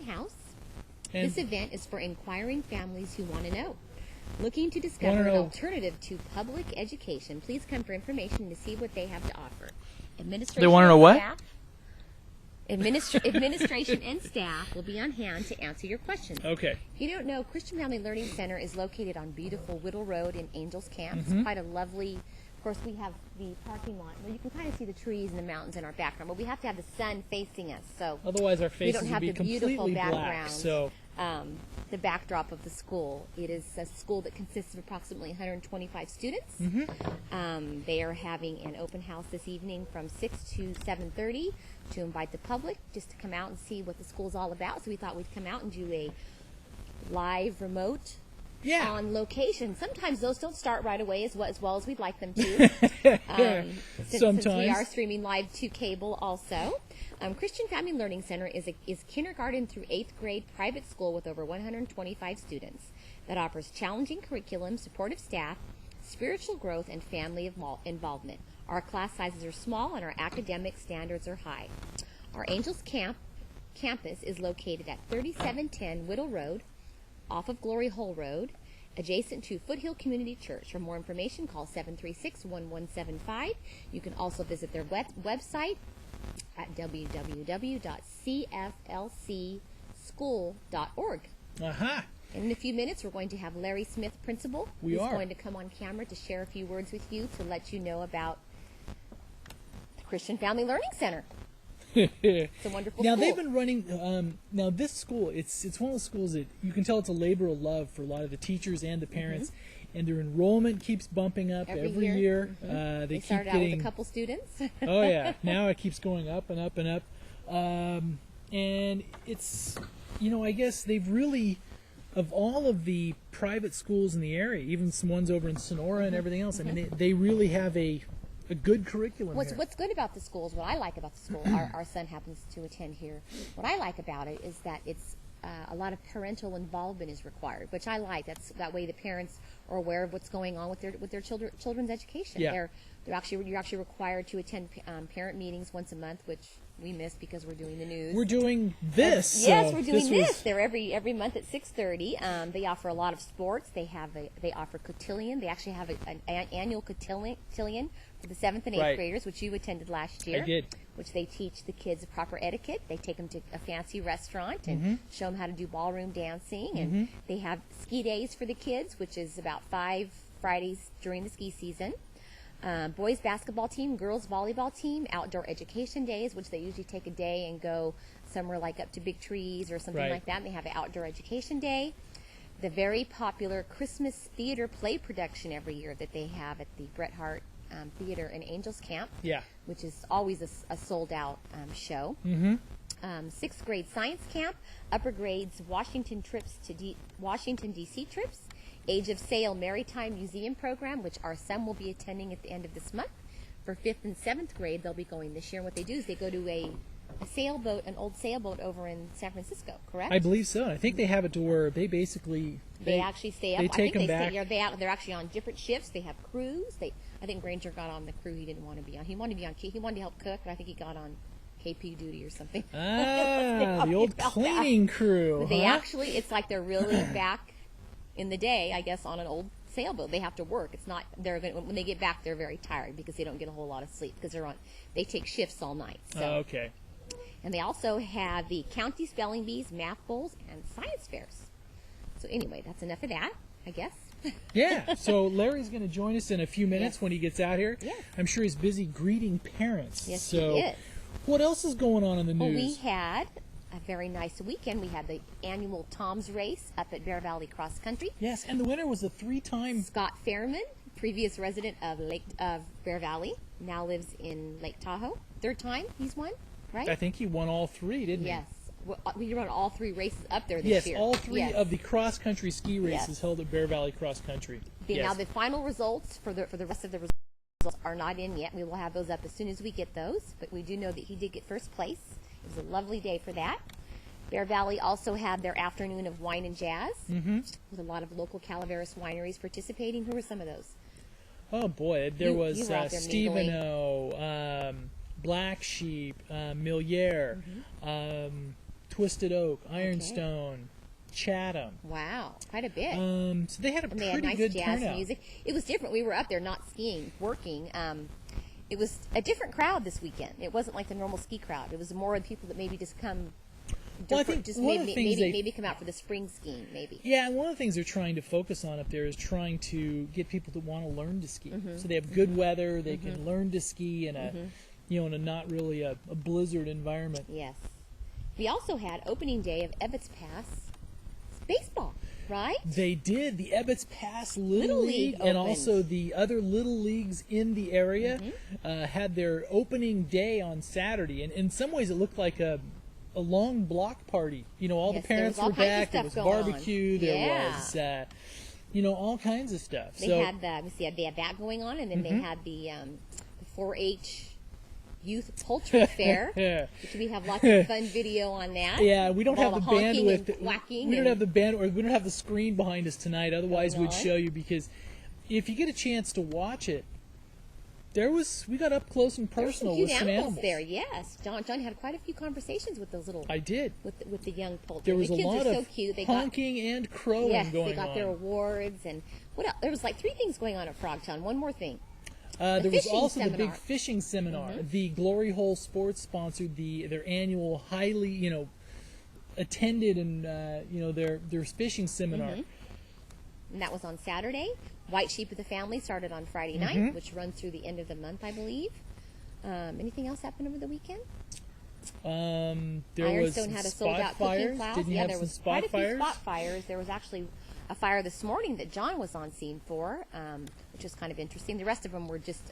house. And This event is for inquiring families who want to know. Looking to discover an alternative to public education, please come for information to see what they have to offer. They want to know what? Administration and staff will be on hand to answer your questions. Okay. If you don't know, Christian Family Learning Center is located on beautiful Whittle Road in Angels Camp. It's quite a lovely, of course, we have the parking lot where you can kind of see the trees and the mountains in our background, but we have to have the sun facing us. So otherwise our faces we don't have would be the beautiful completely background. black. So the backdrop of the school. It is a school that consists of approximately 125 students. They are having an open house this evening from 6 to 7:30 to invite the public just to come out and see what the school's all about. So we thought we'd come out and do a live remote on location. Sometimes those don't start right away as well as we'd like them to. Since we are streaming live to cable also. Christian Family Learning Center is kindergarten through 8th grade private school with over 125 students that offers challenging curriculum, supportive staff, spiritual growth, and family involvement. Our class sizes are small and our academic standards are high. Our Angels campus is located at 3710 Whittle Road, off of Glory Hole Road, adjacent to Foothill Community Church. For more information, call 736-1175. You can also visit their website at www.cflcschool.org. In a few minutes, we're going to have Larry Smith, principal, who's going to come on camera to share a few words with you to let you know about the Christian Family Learning Center. It's a wonderful now school. They've been running. Now this school, it's one of those schools that you can tell it's a labor of love for a lot of the teachers and the parents, and their enrollment keeps bumping up every year. They started out with a couple students. Oh yeah, now it keeps going up and up and up, and it's I guess they've really, of all of the private schools in the area, even some ones over in Sonora and everything else. I mean, they really have a good curriculum here. What's good about the school is what I like about the school. Our son happens to attend here. What I like about it is that it's a lot of parental involvement is required, which I like. That way the parents are aware of what's going on with their children's education. Yeah. You're actually required to attend parent meetings once a month, which we miss because we're doing the news. We're doing this. Yes, we're doing this. They're every month at 6:30. They offer a lot of sports. They offer cotillion. They actually have an annual cotillion for the 7th and 8th graders, which you attended last year. I did. Which they teach the kids proper etiquette. They take them to a fancy restaurant and show them how to do ballroom dancing. And they have ski days for the kids, which is about 5 Fridays during the ski season. Boys basketball team, girls volleyball team, outdoor education days, which they usually take a day and go somewhere like up to Big Trees or something like that. And they have an outdoor education day. The very popular Christmas theater play production every year that they have at the Bret Hart Theater in Angels Camp, which is always a sold-out show. 6th grade science camp, upper grades Washington D.C. trips, Age of Sail Maritime Museum program, which our son will be attending at the end of this month. For 5th and 7th grade, they'll be going this year. And what they do is they go to a sailboat, an old sailboat over in San Francisco, correct? I believe so. I think they have it to where they basically they actually stay up. They take them back. They're actually on different shifts. They have crews. I think Granger got on the crew he didn't want to be on. He wanted to be on. He wanted to help cook, but I think he got on KP duty or something. The old cleaning crew. But they actually, it's like they're really back in the day, I guess, on an old sailboat. They have to work. It's not. When they get back, they're very tired because they don't get a whole lot of sleep because they take shifts all night. So. Okay. And they also have the county spelling bees, math bowls, and science fairs. So anyway, that's enough of that, I guess. Yeah. So Larry's going to join us in a few minutes when he gets out here. Yes. I'm sure he's busy greeting parents. Yes, so he is. What else is going on in the news? Well, we had a very nice weekend. We had the annual Tom's Race up at Bear Valley Cross Country. Yes, and the winner was a 3-time Scott Fairman, previous resident of Bear Valley, now lives in Lake Tahoe. 3rd time he's won, right? I think he won all 3, didn't he? Yes. Well, we run all 3 races up there this year. Yes, all 3 of the cross-country ski races held at Bear Valley Cross Country. Now, the final results for the rest of the results are not in yet. We will have those up as soon as we get those, but we do know that he did get 1st place. It was a lovely day for that. Bear Valley also had their afternoon of wine and jazz with a lot of local Calaveras wineries participating. Who were some of those? Oh, boy. There was Steveno, Black Sheep, Milliere, Twisted Oak, Ironstone, Chatham. Wow, quite a bit. So they had a And pretty they had nice good jazz turnout. music. It was different. We were up there not skiing, working. It was a different crowd this weekend. It wasn't like the normal ski crowd. It was more of the people that maybe just come. Well, I think just one of the things maybe come out for the spring skiing, maybe. Yeah, and one of the things they're trying to focus on up there is trying to get people to want to learn to ski. Mm-hmm. So they have good weather, they can learn to ski in a, in a not really a blizzard environment. Yes. We also had opening day of Ebbets Pass baseball, right? They did. The Ebbets Pass Little League and opened. also the other little leagues in the area had their opening day on Saturday. And in some ways, it looked like a long block party. All Yes, the there parents was all were kinds of back. There stuff was going on. barbecue. There Yeah. was, all kinds of stuff. They had they had that going on, and then they had the 4-H youth poultry fair, which we have lots of fun video on that. Yeah, we don't All have the honking bandwidth. and whacking We don't and- have the bandwidth. We don't have the screen behind us tonight. Otherwise, Going we'd on. show you, because if you get a chance to watch it, we got up close and There were personal some cute with some animals animals. there. Yes, John had quite a few conversations with those little I did. with the young poultry. There was the a kids lot are so of cute. They honking and crowing yes, going they got on. their awards and what else? There was like 3 things going on at Frogtown. One more thing. There was fishing also the seminar. big fishing seminar. The Glory Hole Sports sponsored their annual highly attended and their fishing seminar. And that was on Saturday. White Sheep of the Family started on Friday night, which runs through the end of the month, I believe. Anything else happened over the weekend? There Ironstone was had a spot sold-out fires. cooking class. Didn't you Yeah, have there some was spot quite a fires? few spot fires. There was actually a fire this morning that John was on scene for, which was kind of interesting. The rest of them were just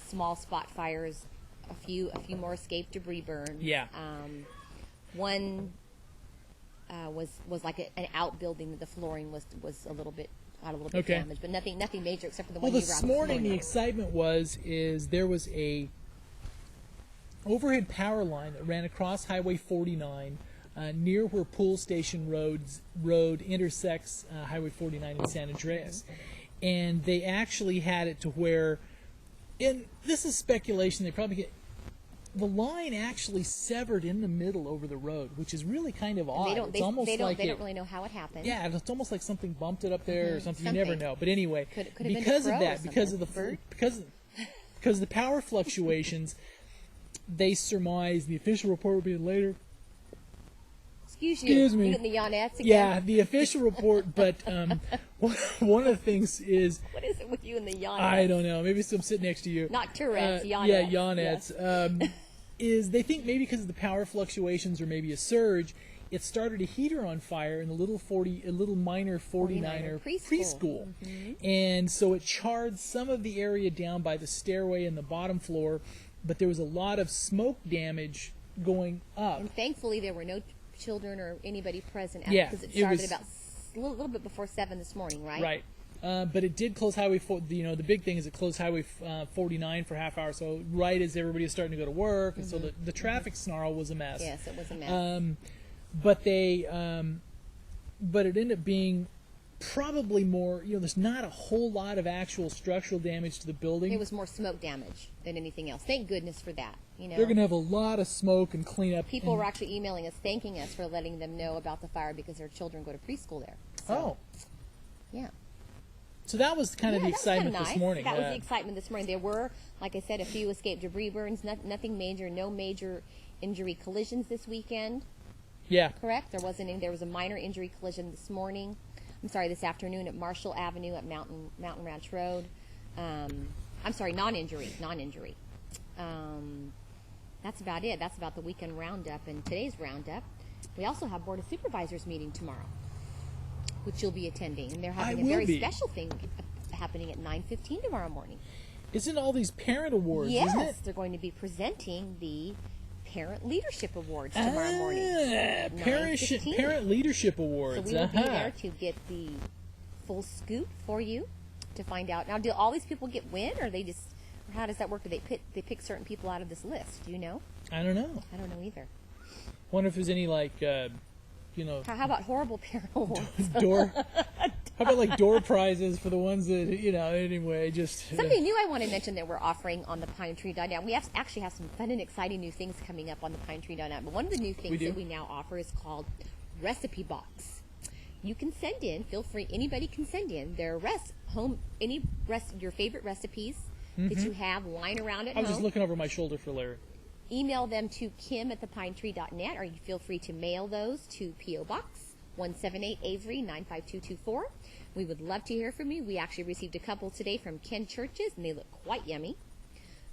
small spot fires. A few more escaped debris burns. Yeah. One was like an outbuilding that the flooring was a little bit Okay. damaged, but nothing major except for the Well, one this morning the excitement is there was a overhead power line that ran across Highway 49 near where Pool Station Road intersects Highway 49 in San Andreas, and they actually had it to where, and this is speculation, they probably get. The line actually severed in the middle over the road, which is really kind of odd. It's almost they like don't really know how it happened. yeah, it's almost like something bumped it up there or something. You never Something. know. But anyway, Could have been a because of crow or that, because of the something. Bird? because of the power fluctuations, they surmise the official report will be later. Excuse me. You getting the Yanettes again? Yeah, the official report. But one of the things is What is it with you and the Yanettes? I don't know. Maybe I'm sitting next to you. Not Tourette's, Yanettes. Yeah, Yanettes. Is they think maybe because of the power fluctuations or maybe a surge, it started a heater on fire in a little minor 49er preschool. And so it charred some of the area down by the stairway and the bottom floor, but there was a lot of smoke damage going up. And thankfully, there were no children or anybody present Yeah, because it it started was- about a little bit before 7 this morning, right? Right. But it did close Highway 4. The big thing is it closed Highway 49 for a half hour. So right as everybody was starting to go to work, and so the traffic snarl was a mess. Yes, it was a mess. But it ended up being probably more. There's not a whole lot of actual structural damage to the building. It was more smoke damage than anything else. Thank goodness for that. They're going to have a lot of smoke and cleanup. People were actually emailing us, thanking us for letting them know about the fire because their children go to preschool there. So, yeah. So that was kind of the that was kinda excitement nice. this morning. That was the excitement this morning. There were, like I said, a few escaped debris burns. Nothing major. No major injury collisions this weekend. Yeah. Correct. There wasn't any. There was a minor injury collision this morning. This afternoon at Marshall Avenue at Mountain Ranch Road. I'm sorry, non-injury. That's about it. That's about the weekend roundup and today's roundup. We also have Board of Supervisors meeting tomorrow, which you'll be attending, and they're having a very special thing happening at 9:15 tomorrow morning. Isn't all these parent awards? Yes, Isn't it? they're going to be presenting the Parent Leadership Awards tomorrow morning. Parent Leadership Awards. So we will be there to get the full scoop for you to find out. Now, do all these people get win, or or how does that work? Do they pick certain people out of this list? Do you know? I don't know. I don't know either. Wonder if there's any How about horrible parent awards? How about like door prizes for the ones that, anyway, just... Something new I want to mention that we're offering on the Pine Tree Dine. We actually have some fun and exciting new things coming up on the Pine Tree Dine. But one of the new things that we now offer is called Recipe Box. You can send in, feel free, anybody can send in their your favorite recipes that you have lying around at home. I was just looking over my shoulder for Larry. Email them to kim@thepinetree.net, or you feel free to mail those to P.O. Box 178 Avery 95224. We would love to hear from you. We actually received a couple today from Ken Churches, and they look quite yummy.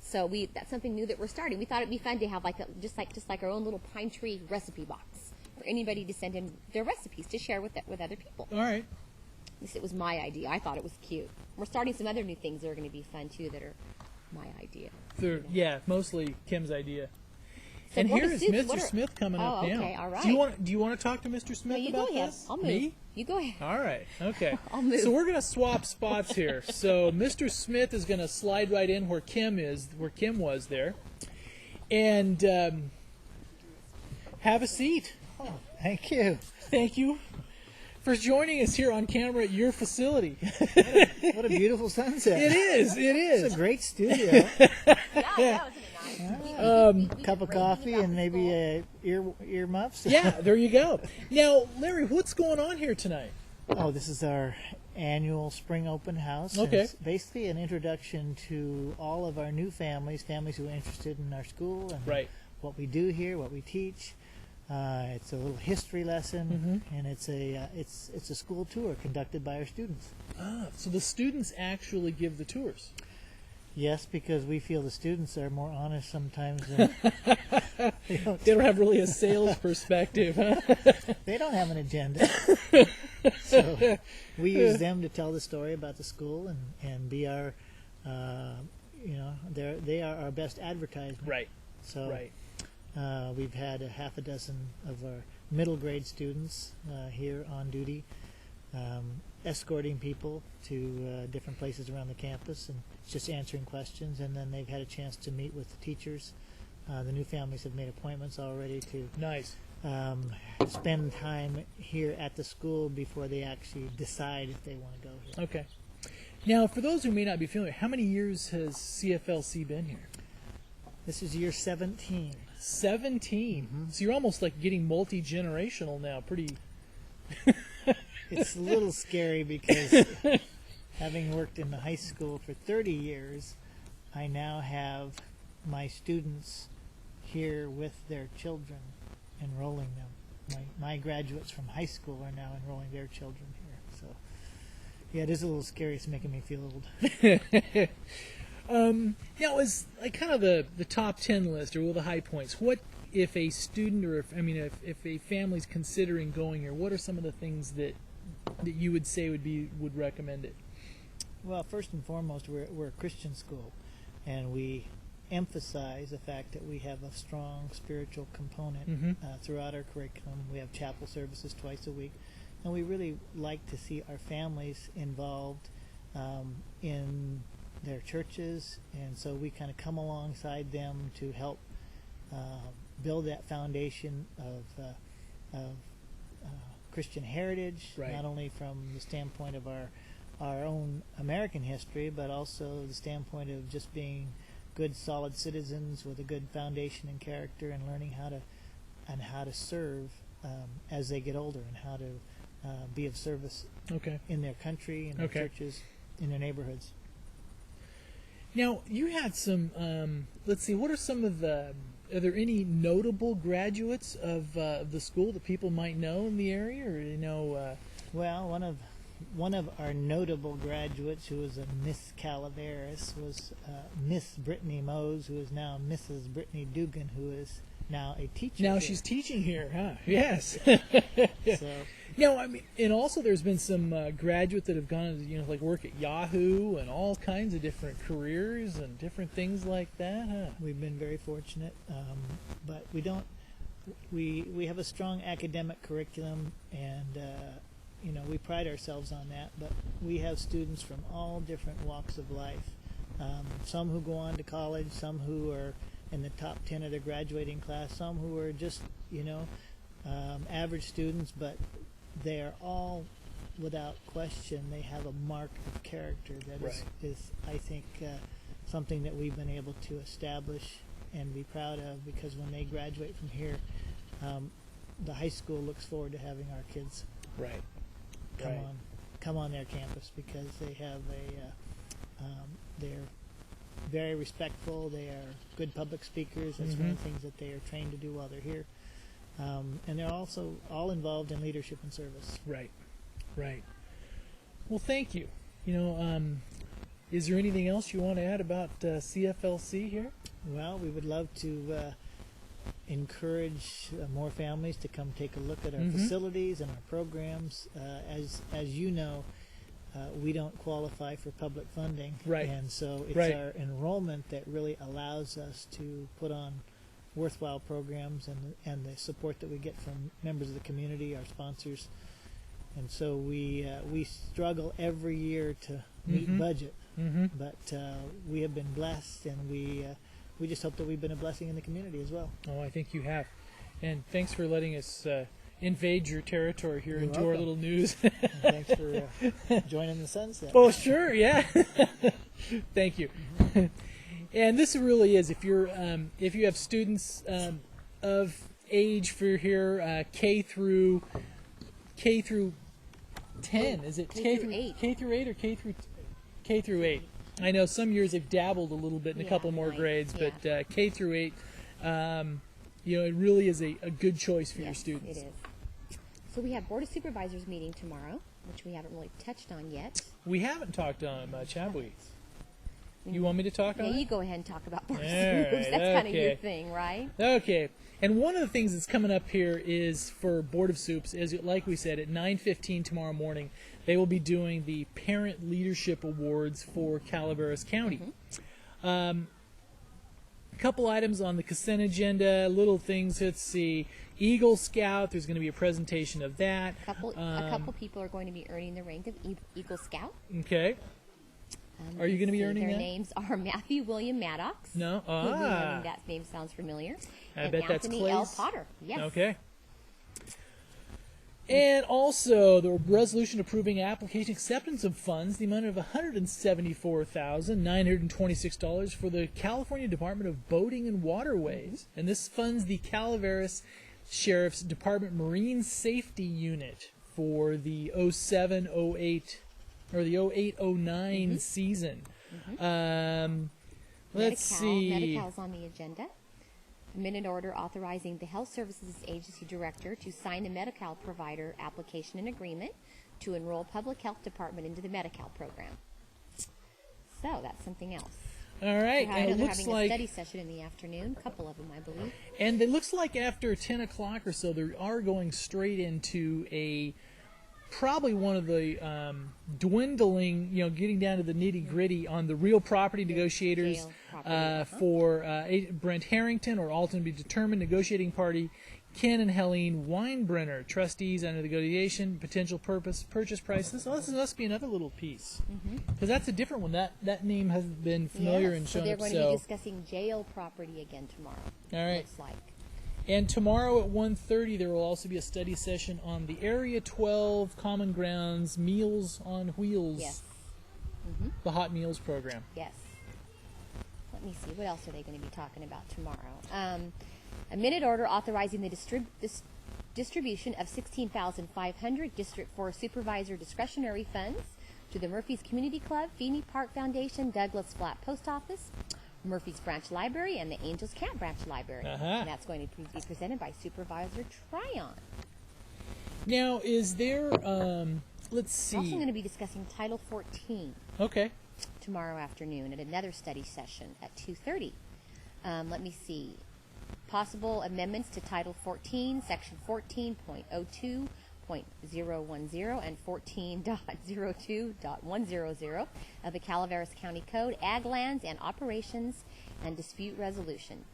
So that's something new that we're starting. We thought it'd be fun to have just like our own little Pine Tree recipe box for anybody to send in their recipes to share with other people. All right. At least it was my idea. I thought it was cute. We're starting some other new things that are going to be fun too that are my idea. Yeah, mostly Kim's idea. So and here is Mr. Smith coming up now. Okay, all right. Do you want to talk to Mr. Smith about this? I'll move. Me? You go ahead. All right. Okay. I'll move. So we're going to swap spots here. So Mr. Smith is going to slide right in where Kim was there. And have a seat. Oh, thank you. Thank you for joining us here on camera at your facility. What a beautiful sunset. It is. It's a great studio. That was nice. Cup of coffee and maybe earmuffs. Yeah, there you go. Now, Larry, what's going on here tonight? Oh, this is our annual spring open house. Okay. It's basically an introduction to all of our new families who are interested in our school and what we do here, what we teach. It's a little history lesson, and it's a school tour conducted by our students. Ah, so the students actually give the tours. Yes, because we feel the students are more honest sometimes than they don't have really a sales perspective, huh? They don't have an agenda. So we use them to tell the story about the school and be our, they are our best advertisement. Right. So we've had a half a dozen of our middle grade students here on duty, escorting people to different places around the campus and just answering questions, and then they've had a chance to meet with the teachers. The new families have made appointments already to spend time here at the school before they actually decide if they want to go here. Okay. Now, for those who may not be familiar, how many years has CFLC been here? This is year 17. 17? Mm-hmm. So you're almost like getting multi-generational now. Pretty... It's a little scary because having worked in the high school for 30 years, I now have my students here with their children, enrolling them. My graduates from high school are now enrolling their children here. So, yeah, it is a little scary. It's making me feel old. Now, is like kind of the top 10 list or the high points. What if a student or if a family's considering going here? What are some of the things that you would say would recommend it? Well, first and foremost, we're a Christian school, and we emphasize the fact that we have a strong spiritual component throughout our curriculum. We have chapel services twice a week, and we really like to see our families involved in their churches, and so we kind of come alongside them to help build that foundation of Christian heritage, not only from the standpoint of our own American history, but also the standpoint of just being good, solid citizens with a good foundation and character, and learning how to serve as they get older, and how to be of service in their country, in their churches, in their neighborhoods. Now, you had some, let's see, what are some of are there any notable graduates of the school that people might know in the area, or Well, one of our notable graduates, who was a Miss Calaveras, was Miss Brittany Mose, who is now Mrs. Brittany Dugan, who is now a teacher. Now here. she's teaching here, huh? Yes. So, no, I mean, and also there's been some graduates that have gone, like work at Yahoo and all kinds of different careers and different things like that, huh? we've been very fortunate, but we don't. We have a strong academic curriculum, and we pride ourselves on that. But we have students from all different walks of life. Some who go on to college, some who are in the top 10 of their graduating class, some who are just average students, but they are all without question, they have a mark of character that Right. is I think, something that we've been able to establish and be proud of, because when they graduate from here, the high school looks forward to having our kids Right. come on their campus, because they have they're very respectful. They are good public speakers. That's one of the things that they are trained to do while they're here. And they're also all involved in leadership and service. Right. Right. Well, thank you. Is there anything else you want to add about CFLC here? Well, we would love to encourage more families to come take a look at our facilities and our programs. As you know, we don't qualify for public funding, Right. and so it's Right. our enrollment that really allows us to put on worthwhile programs, and the support that we get from members of the community, our sponsors. And so we struggle every year to meet budget, but we have been blessed, and we just hope that we've been a blessing in the community as well. Oh, I think you have. And thanks for letting us invade your territory here You're and do our welcome. little news. And thanks for joining the sunset. Oh, sure, yeah. Thank you. And this really is, if you have students of age for here, K through 10, is it K through 8. K through 8 or K through 8? I know some years they've dabbled a little bit in a Yeah, couple more right, grades, yeah. but K through 8, it really is a good choice for your Yes, students. it is. So we have Board of Supervisors meeting tomorrow, which we haven't really touched on yet. We haven't talked on it much, have we? You want me to talk Yeah, on it? you go ahead and talk about Board of All Supervisors. right, That's kind of your okay. thing, right? Okay. And one of the things that's coming up here is for Board of Soups, is like we said, at 9:15 tomorrow morning, they will be doing the Parent Leadership Awards for Calaveras County. A couple items on the consent agenda, little things. Let's see. Eagle Scout, there's going to be a presentation of that. A couple people are going to be earning the rank of Eagle Scout. Okay. Are you going to be earning Their that? names are Matthew William Maddox. No? That name sounds familiar. I and bet that's Anthony L. Clay's. Potter. Yes. Okay. And also, the resolution approving application acceptance of funds, the amount of $174,926 for the California Department of Boating and Waterways. And this funds the Calaveras Sheriff's Department Marine Safety Unit for the 07-08 or the 08-09 season. Let's see. Medi-Cal's on the agenda. A minute order authorizing the Health Services Agency Director to sign the Medi-Cal provider application and agreement to enroll Public Health Department into the Medi-Cal program. So that's something else. All right. I And know it they're looks having like, a study session in the afternoon, a couple of them, I believe. and it looks like after 10 o'clock or so, they are going straight into probably one of the dwindling, getting down to the nitty gritty on the real property negotiators jail property, for Brent Harrington, or alternate to be determined negotiating party Ken and Helene Weinbrenner, trustees under the negotiation, potential purchase price. This must be another little piece, because that's a different one. That name has been familiar Yes, and so shown they're up. going to be discussing jail property again tomorrow. All right. Looks like. And tomorrow at 1:30, there will also be a study session on the Area 12 Common Grounds Meals on Wheels, Yes. the Hot Meals program. Yes. Let me see. What else are they going to be talking about tomorrow? A minute order authorizing the distribution of $16,500 District 4 Supervisor discretionary funds to the Murphy's Community Club, Feeney Park Foundation, Douglas Flat Post Office, Murphy's Branch Library, and the Angels Camp Branch Library. And that's going to be presented by Supervisor Tryon. Now, is there, let's We're also going see. to be discussing Title 14 Okay. tomorrow afternoon at another study session at 2:30. Let me see. Possible amendments to Title 14, Section 14.02.010 and 14.02.100 of the Calaveras County Code, Ag Lands and Operations and Dispute Resolution.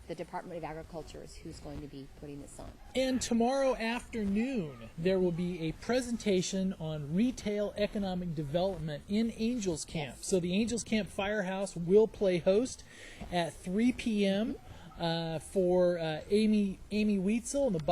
The Department of Agriculture is who's going to be putting this on. And tomorrow afternoon, there will be a presentation on retail economic development in Angels Camp. Yes. So the Angels Camp Firehouse will play host at 3 p.m. for Amy Weitzel and the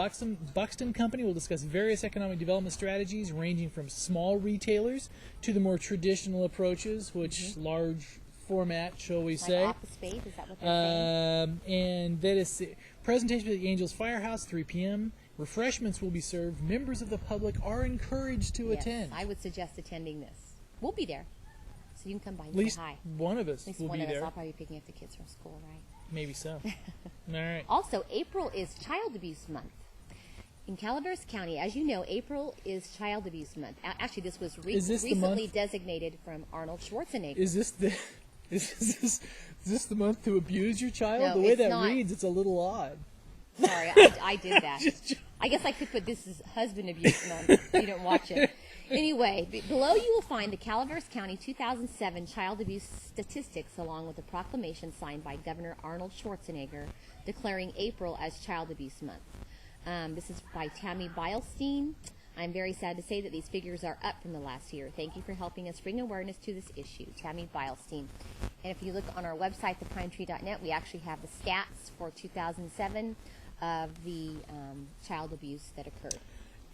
Buxton Company. We'll discuss various economic development strategies ranging from small retailers to the more traditional approaches, which large format, shall we say. Office space, is that what they're saying? And that is presentation at the Angels Firehouse, 3 p.m. Refreshments will be served. Members of the public are encouraged to Yes, attend. I would suggest attending this. We'll be there, so you can come by and At least say hi. one of us At least will one be of us. there. I'll probably be picking up the kids from school, right? Maybe so. All right. Also, April is Child Abuse Month. In Calaveras County, as you know, April is Child Abuse Month. Actually, this was Is this the recently month? designated from Arnold Schwarzenegger. Is this the is this the month to abuse your child? No, the way it's that not. reads, it's a little odd. Sorry, I did that. I guess I could put this as Husband Abuse Month if you don't watch it. Anyway, below you will find the Calaveras County 2007 child abuse statistics along with a proclamation signed by Governor Arnold Schwarzenegger declaring April as Child Abuse Month. This is by Tammy Beilstein. I'm very sad to say that these figures are up from the last year. Thank you for helping us bring awareness to this issue. Tammy Beilstein. And if you look on our website, thepinetree.net, we actually have the stats for 2007 of the child abuse that occurred.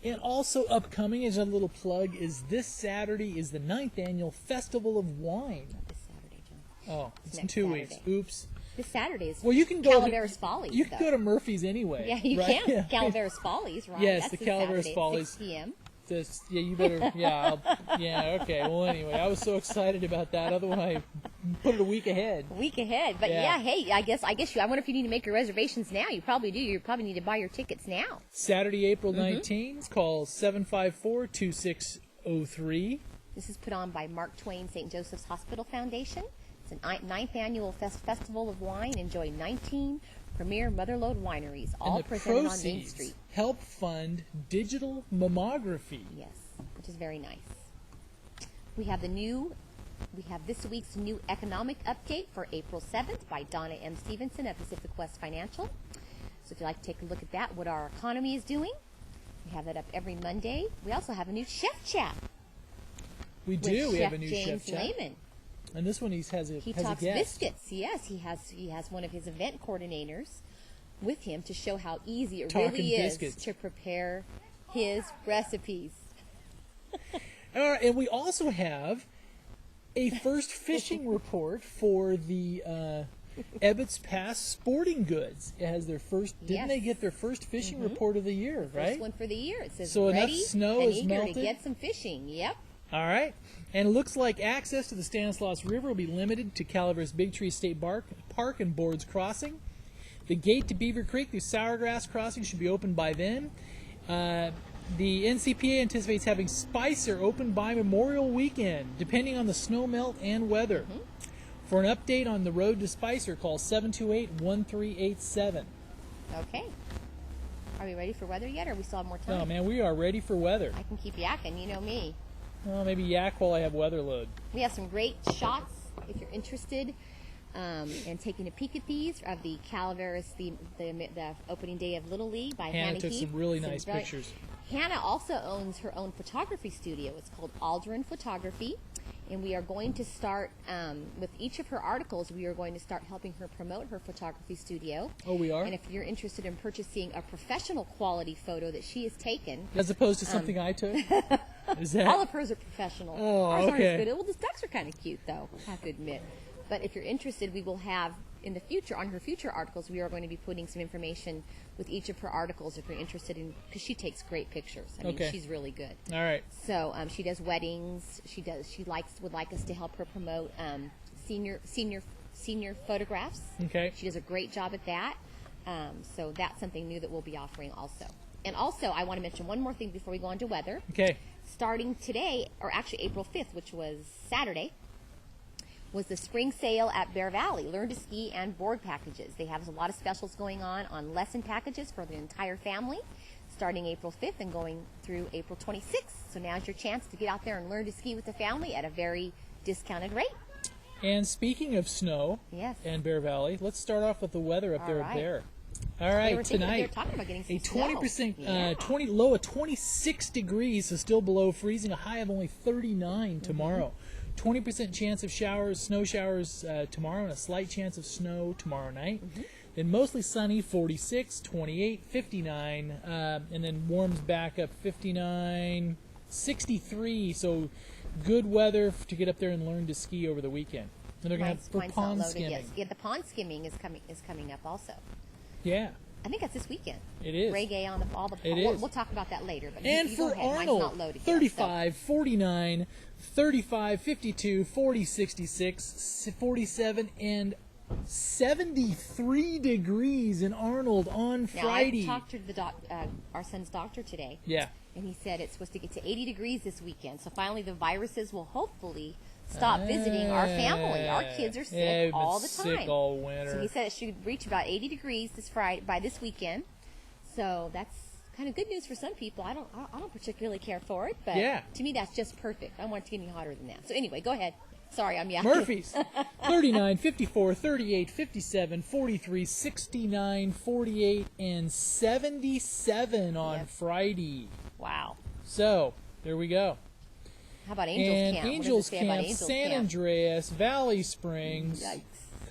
And also upcoming, as a little plug, is this Saturday is the 9th annual Festival of Wine. Not this Saturday, John. Oh, it's in Next 2 Saturday. weeks. Oops. This Saturday is Well, you can go Calaveras Follies. You can though. go to Murphy's anyway. Yeah, you right? can. Yeah. Calaveras Follies, right? Yes, That's the this Calaveras Saturday at Follies. 6 p.m. Yeah, you better. Yeah, yeah. Okay. Well, anyway, I was so excited about that. Otherwise, I put it a week ahead. A week ahead. But Yeah. hey, I guess I wonder if you need to make your reservations now. You probably do. You probably need to buy your tickets now. Saturday, April 19th. Call 754-2603. This is put on by Mark Twain St. Joseph's Hospital Foundation. It's a 9th annual Festival of Wine. Enjoy 19 premier motherlode wineries, all And the presented on Main proceeds Street. help fund digital mammography. Yes, which is very nice. We have this week's new economic update for April 7th by Donna M. Stevenson of Pacific West Financial. So if you'd like to take a look at that, what our economy is doing, we have that up every Monday. We also have a new chef chat. We with do. We Chef have a new James chef chat. Lehman. And this one he has a Talks guest. Biscuits. Yes, he has one of his event coordinators with him to show how easy it Talking really is biscuits. to prepare his recipes. All right, and we also have a first fishing report for the Ebbets Pass Sporting Goods. It has their first. Didn't Yes. they get their first fishing report of the year? Right. First one for the year. It says So enough ready snow and is eager melted? to get some fishing. Yep. All right. And it looks like access to the Stanislaus River will be limited to Calaveras Big Tree State Park and Boards Crossing. The gate to Beaver Creek through Sourgrass Crossing should be open by then. The NCPA anticipates having Spicer open by Memorial Weekend, depending on the snow melt and weather. For an update on the road to Spicer, call 728-1387. Okay. Are we ready for weather yet, or we still have more time? Oh, man, we are ready for weather. I can keep yakking. You know me. Well, maybe yak while I have weather load. We have some great shots if you're interested in taking a peek at these of the Calaveras, the opening day of Little League by Hannah took Heath. some really nice pictures. Hannah also owns her own photography studio. It's called Aldrin Photography. And we are going to start, with each of her articles, we are going to start helping her promote her photography studio. Oh, we are? And if you're interested in purchasing a professional quality photo that she has taken, As opposed to something I took? Is that? all of hers are professional. Oh, Ours aren't okay. as good. Well, the ducks are kind of cute, though, I have to admit. But if you're interested, we will have, in the future, on her future articles, we are going to be putting some information with each of her articles if you're interested in, because she takes great pictures. I mean, Okay. she's really good. All right. So she does weddings. She would like us to help her promote senior photographs. Okay. She does a great job at that. So that's something new that we'll be offering also. And also, I want to mention one more thing before we go on to weather. Okay. Starting today, or actually April 5th, which was Saturday, was the spring sale at Bear Valley. Learn to ski and board packages. They have a lot of specials going on lesson packages for the entire family, starting April 5th and going through April 26th. So now's your chance to get out there and learn to ski with the family at a very discounted rate. And speaking of snow Yes. and Bear Valley, let's start off with the weather up All there right. at Bear. All They right, were tonight talking about getting some a snow. 20%, Yeah. 20 low of 26 degrees, so still below freezing. A high of only 39 tomorrow. 20% chance of showers, snow showers tomorrow, and a slight chance of snow tomorrow night. Then mostly sunny, 46, 28, 59, and then warms back up 59, 63. So good weather to get up there and learn to ski over the weekend. And they're going to have for Mine's pond not loaded skimming. yet. Yeah, the pond skimming is coming up also. Yeah, I think that's this weekend. it is. Reggae on all the. It we'll, is. we'll talk about that later. But And you go for ahead. Mine's Arnold, not loaded 35, 49, 35, 52, 40, 66, 47, and 73 degrees in Arnold on Now, Friday. I talked to our son's doctor today, Yeah. and he said it's supposed to get to 80 degrees this weekend. So finally, the viruses will hopefully stop visiting our family. Our kids are sick Yeah, we've been all the time. sick all winter. So he said it should reach about 80 degrees this Friday by this weekend. So that's kind of good news for some people. I don't particularly care for it, but Yeah. to me that's just perfect. I want it to get any hotter than that. So anyway, go ahead. Sorry, I'm yapping. Murphy's 39, 54, 38, 57, 43, 69, 48, and 77 on Yep. Friday. Wow. So, there we go. How about Angels And Camp? What does it Angels say about Camp, Angels San Camp? Andreas, Valley Springs, Yikes.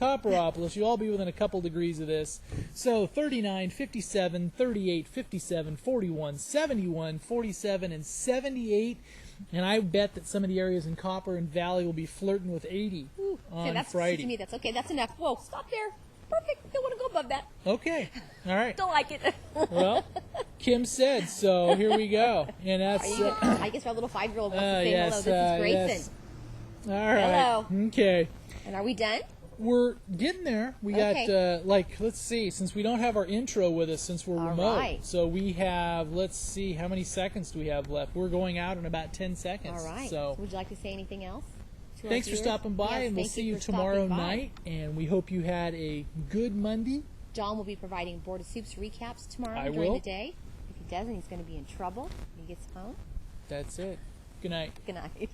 Copperopolis. You'll all be within a couple degrees of this. So 39, 57, 38, 57, 41, 71, 47, and 78. And I bet that some of the areas in Copper and Valley will be flirting with 80 on Okay, that's Friday. to me. That's okay. That's enough. Whoa, stop there. Perfect. Don't want to go above that. Okay. All right. Don't like it. Well, Kim said, so here we go. And Are that's... you gonna, I guess our little 5-year-old wants to say hello. This is Grayson. yes. All right. Hello. Okay. And are we done? We're getting there. We Okay. got, let's see, since we don't have our intro with us since we're All remote. right. So we have, let's see, how many seconds do we have left? We're going out in about 10 seconds. All right. So Would you like to say anything else? to our thanks for viewers? stopping by, Yes, and we'll thank see you for tomorrow stopping by. night. And we hope you had a good Monday. John will be providing Board of Soups recaps tomorrow I during will. the day. If he doesn't, he's going to be in trouble when he gets home. That's it. Good night. Good night.